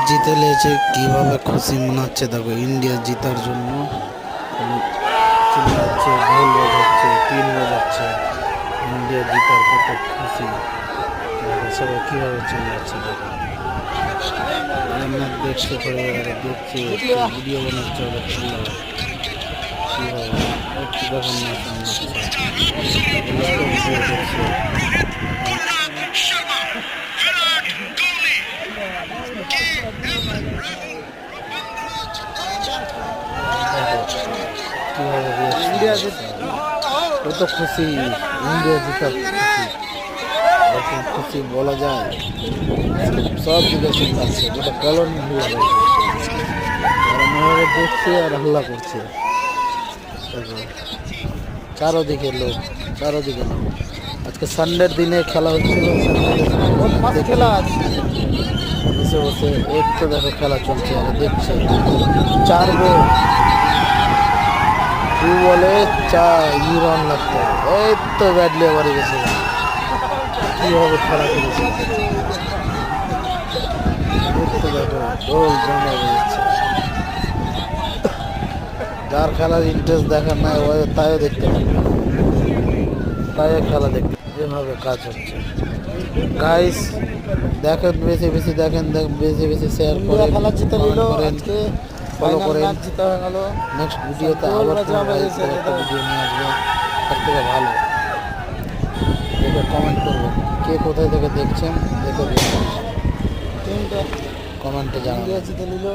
জিতে নিয়েছে, কিভাবে খুশি মনাচ্ছে দেখো। ইন্ডিয়া জিতার জন্য চিল্লাচ্ছে, ঢোল বাজাচ্ছে, টিন বাজাচ্ছে। ইন্ডিয়া জিতার কত খুশি দেখো, সবাই কিভাবে চিল্লাচ্ছে দেখো। রান্নার দেখছে, পরিবারেরা দেখছে, ভিডিও বানাচ্ছে, ওরা চিল্লায় কিভাবে। একটু দেখুন না শোনাচ্ছে, এগুলো ভিডিও দেখছে। ইন্ডিয়া কত খুশি, ইন্ডিয়া জিতার খুশি, এরকম খুশি বলা যায়। সব দিকে চিল্লাচ্ছে, গোটা কলোনি হয়ে গেছে। ওরা মেয়েরা দেখছে আর হাল্লা করছে দেখো। চারোদিকে লোক, চারোদিকে লোক। আজকে সানডের দিনে খেলা হচ্ছিল, সানডে খেলা আছে। বসে বসে এই তো দেখো খেলা চলছে, আর দেখছে। 4 বল, 2 বলে 4 রান লাগতো। এই তো ব্যাটলি আবারই গেছে, কিভাবে খেলা খেলেছে। তো দেখো গোল জমা যাচ্ছে। যার খেলার ইন্টারেস্ট দেখার নাই তাইও দেখতে পাবে, তাইও খেলা দেখতে। এভাবে কাজ হচ্ছে গাইস। দেখেন বেশি বেশি, দেখেন বেশি বেশি শেয়ার করেন, খেলা জিতে নিল, ফলো করেন। জিতে হয়ে গেল। নেক্সট ভিডিওতে আবার একটা ভিডিও নিয়ে আসবো তার থেকে ভালো। দেখে কমেন্ট করবেন কে কোথায় থেকে দেখছেন, দেখে কমেন্টে জানাবেন। জিতে নিল।